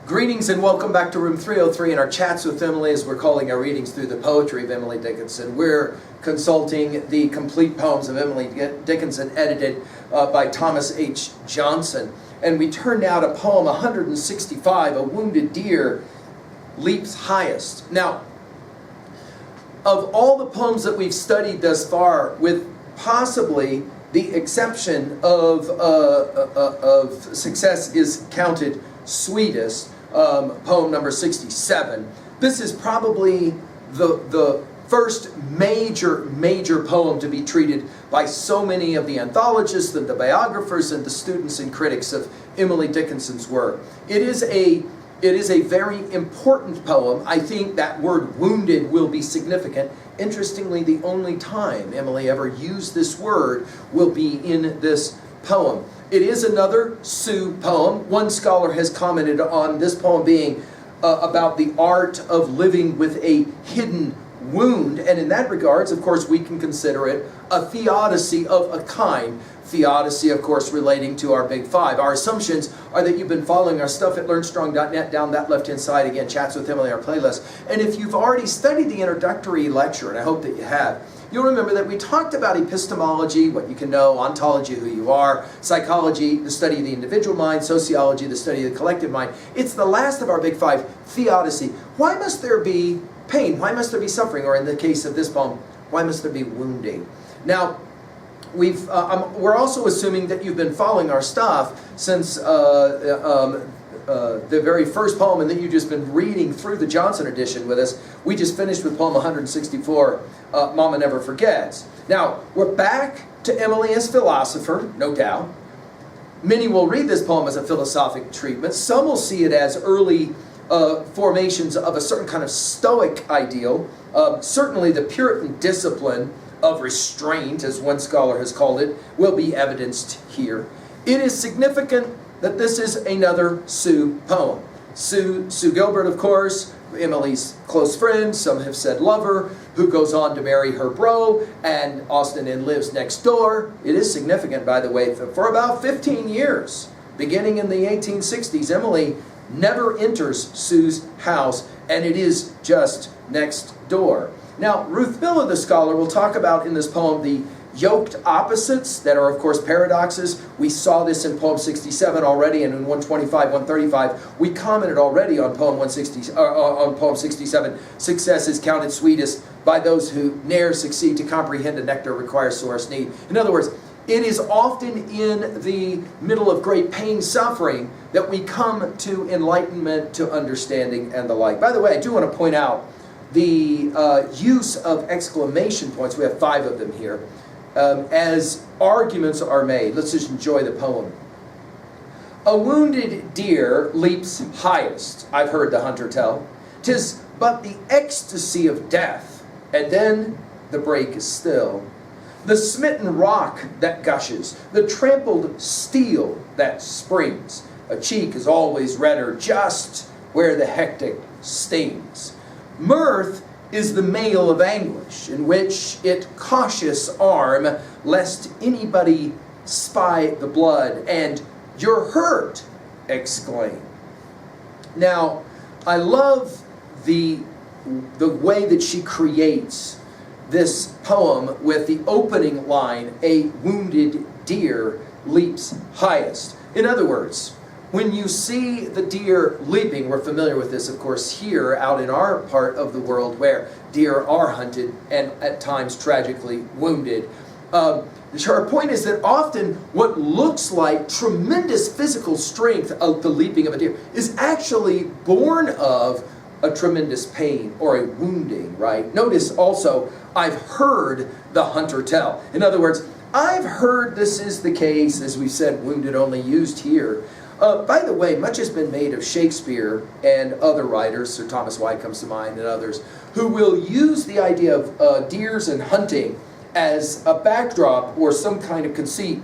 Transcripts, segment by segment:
Greetings and welcome back to room 303 in our chats with Emily, as we're calling our readings through the poetry of Emily Dickinson. We're consulting the complete poems of Emily Dickinson, edited by Thomas H. Johnson. And we turn now to poem 165, A Wounded Deer Leaps Highest. Now, of all the poems that we've studied thus far, with possibly the exception of Success is Counted Sweetest, poem number 67. This is probably the first major poem to be treated by so many of the anthologists and the biographers and the students and critics of Emily Dickinson's work. It is a very important poem. I think that word wounded will be significant. Interestingly, the only time Emily ever used this word will be in this poem. It is another Sioux poem. One scholar has commented on this poem being about the art of living with a hidden wound, and in that regards, of course, we can consider it a theodicy of a kind. Theodicy, of course, relating to our Big Five. Our assumptions are that you've been following our stuff at LearnStrong.net, down that left-hand side, again, Chats with Emily, our playlist. And if you've already studied the introductory lecture, and I hope that you have, you'll remember that we talked about epistemology, what you can know, ontology, who you are, psychology, the study of the individual mind, sociology, the study of the collective mind. It's the last of our Big Five, theodicy. Why must there be pain? Why must there be suffering? Or in the case of this poem, why must there be wounding? Now, we're also assuming that you've been following our stuff since the very first poem, and that you've just been reading through the Johnson edition with us. We just finished with poem 164, Mama Never Forgets. Now, we're back to Emily as philosopher, no doubt. Many will read this poem as a philosophic treatment. Some will see it as early formations of a certain kind of Stoic ideal. Certainly the Puritan discipline of restraint, as one scholar has called it, will be evidenced here. It is significant that this is another Sioux poem. Sue Gilbert, of course, Emily's close friend, some have said lover, who goes on to marry her bro, and Austin Inn lives next door. It is significant, by the way, for about 15 years, beginning in the 1860s, Emily never enters Sue's house, and it is just next door. Now, Ruth Miller, the scholar, will talk about in this poem the yoked opposites that are, of course, paradoxes. We saw this in poem 67 already, and in 125, 135, we commented already on poem 67. Success is counted sweetest by those who ne'er succeed to comprehend a nectar requires sorest need. In other words, it is often in the middle of great pain, suffering, that we come to enlightenment, to understanding, and the like. By the way, I do want to point out the use of exclamation points. We have 5 of them here. As arguments are made. Let's just enjoy the poem. A wounded deer leaps highest, I've heard the hunter tell. 'Tis but the ecstasy of death, and then the break is still. The smitten rock that gushes, the trampled steel that springs. A cheek is always redder just where the hectic stings. Mirth is the mail of anguish, in which it cautious arm, lest anybody spy the blood, and "You're hurt!" exclaim. Now, I love the way that she creates this poem with the opening line, "A wounded deer leaps highest." In other words, when you see the deer leaping, we're familiar with this, of course, here out in our part of the world where deer are hunted and at times tragically wounded. Her point is that often what looks like tremendous physical strength of the leaping of a deer is actually born of a tremendous pain or a wounding, right? Notice also, I've heard the hunter tell. In other words, I've heard this is the case, as we said, wounded only used here. By the way, much has been made of Shakespeare and other writers, Sir Thomas White comes to mind and others, who will use the idea of deers and hunting as a backdrop or some kind of conceit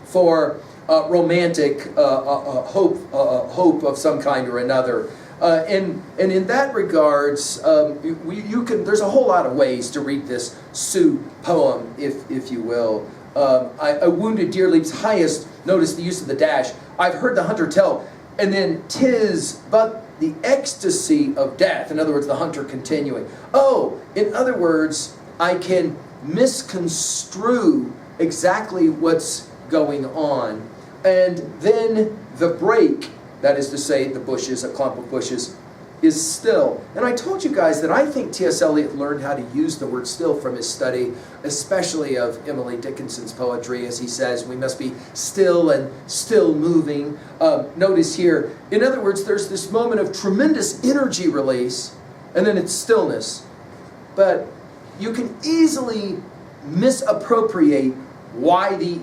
for romantic hope of some kind or another. And in that regards, there's a whole lot of ways to read this Sioux poem, if you will. A wounded deer leaps highest. Notice the use of the dash. I've heard the hunter tell. And then 'tis but the ecstasy of death. In other words, the hunter continuing. Oh, in other words, I can misconstrue exactly what's going on. And then the break, that is to say the bushes, a clump of bushes, is still. And I told you guys that I think T.S. Eliot learned how to use the word still from his study, especially of Emily Dickinson's poetry, as he says, we must be still and still moving. Notice here, in other words, there's this moment of tremendous energy release, and then it's stillness. But you can easily misappropriate why the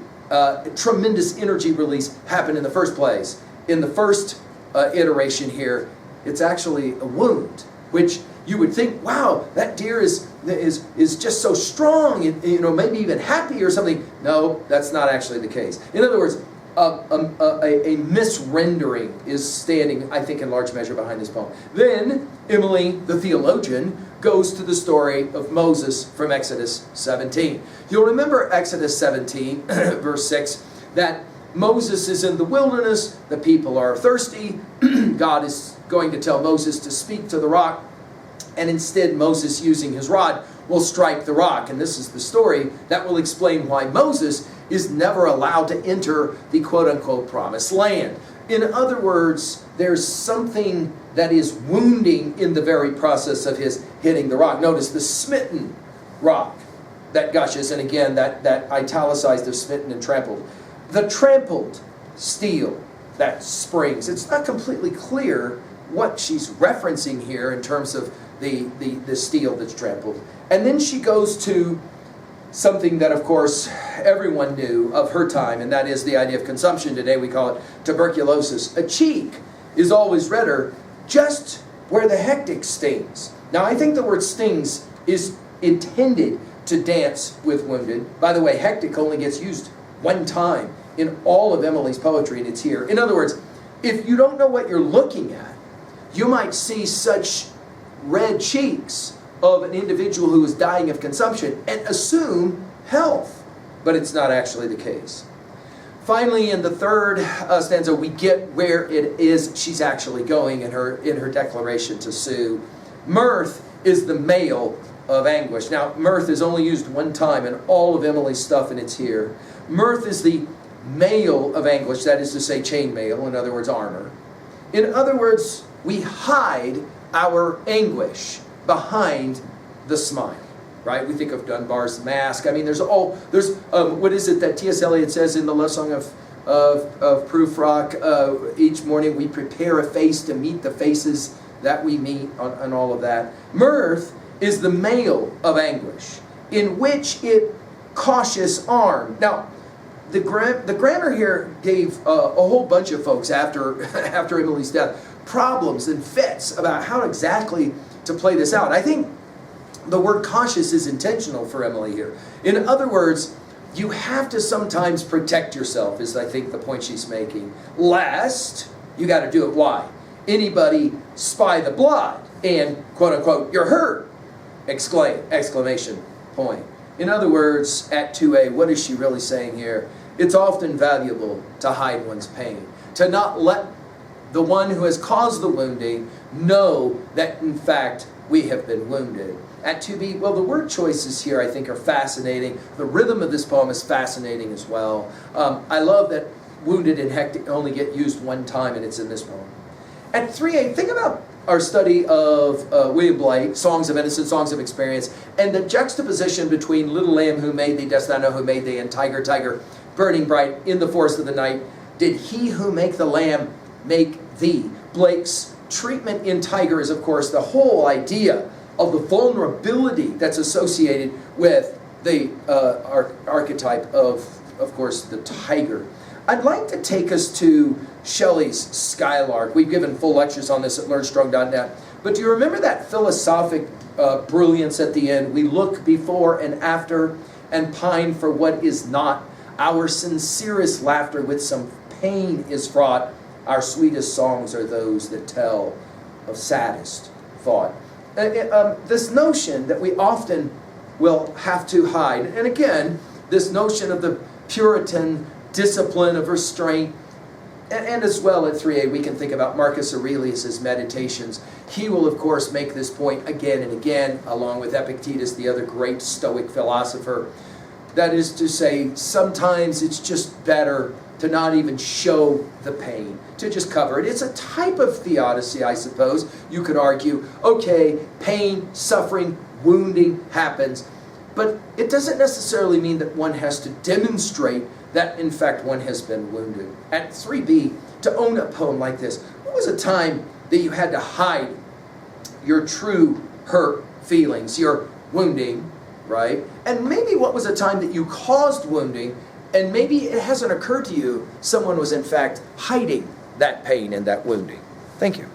tremendous energy release happened in the first place. In the first iteration here, it's actually a wound, which you would think, wow, that deer is just so strong, and, maybe even happy or something. No, that's not actually the case. In other words, a misrendering is standing, I think, in large measure behind this poem. Then Emily, the theologian, goes to the story of Moses from Exodus 17. You'll remember Exodus 17, verse 6, that Moses is in the wilderness, the people are thirsty, God is going to tell Moses to speak to the rock, and instead Moses, using his rod, will strike the rock. And this is the story that will explain why Moses is never allowed to enter the quote-unquote promised land. In other words, there's something that is wounding in the very process of his hitting the rock. Notice the smitten rock that gushes, and again, that italicized of smitten and trampled. The trampled steel that springs. It's not completely clear what she's referencing here in terms of the steel that's trampled. And then she goes to something that, of course, everyone knew of her time, and that is the idea of consumption. Today we call it tuberculosis. A cheek is always redder just where the hectic stings. Now, I think the word stings is intended to dance with wounded. By the way, hectic only gets used one time in all of Emily's poetry, and it's here. In other words, if you don't know what you're looking at, you might see such red cheeks of an individual who is dying of consumption and assume health, but it's not actually the case. Finally, in the third stanza, we get where it is she's actually going in her declaration to Sue. Mirth is the male of anguish. Now, mirth is only used one time in all of Emily's stuff, and it's here. Mirth is the mail of anguish, that is to say chainmail, in other words, armor. In other words, we hide our anguish behind the smile, right? We think of Dunbar's mask. I mean, what is it that T.S. Eliot says in the love song of Prufrock? Each morning we prepare a face to meet the faces that we meet, and all of that. Mirth is the mail of anguish, in which it cautious arm. Now, the grammar here gave a whole bunch of folks after Emily's death problems and fits about how exactly to play this out. I think the word cautious is intentional for Emily here. In other words, you have to sometimes protect yourself, is I think the point she's making. Lest, you got to do it. Why? Anybody spy the blood and, quote unquote, you're hurt, exclamation point. In other words, at 2a, what is she really saying here? It's often valuable to hide one's pain, to not let the one who has caused the wounding know that, in fact, we have been wounded. At 2b, well, the word choices here, I think, are fascinating. The rhythm of this poem is fascinating as well. I love that wounded and hectic only get used one time, and it's in this poem. At 3a, think about our study of William Blake, Songs of Innocence, Songs of Experience, and the juxtaposition between Little Lamb, who made thee, dost thou know who made thee, and Tiger, Tiger, burning bright in the forest of the night. Did he who make the lamb make thee? Blake's treatment in Tiger is, of course, the whole idea of the vulnerability that's associated with the archetype of course, the tiger. I'd like to take us to Shelley's Skylark. We've given full lectures on this at learnstrong.net. But do you remember that philosophic brilliance at the end? We look before and after and pine for what is not. Our sincerest laughter with some pain is fraught. Our sweetest songs are those that tell of saddest thought. This notion that we often will have to hide, and again, this notion of the Puritan discipline of restraint, And as well at 3a, we can think about Marcus Aurelius' Meditations. He will, of course, make this point again and again, along with Epictetus, the other great Stoic philosopher. That is to say, sometimes it's just better to not even show the pain, to just cover it. It's a type of theodicy, I suppose. You could argue, okay, pain, suffering, wounding happens, but it doesn't necessarily mean that one has to demonstrate that, in fact, one has been wounded. At 3b, to own a poem like this, what was a time that you had to hide your true hurt feelings, your wounding, right? And maybe what was a time that you caused wounding, and maybe it hasn't occurred to you someone was in fact hiding that pain and that wounding. Thank you.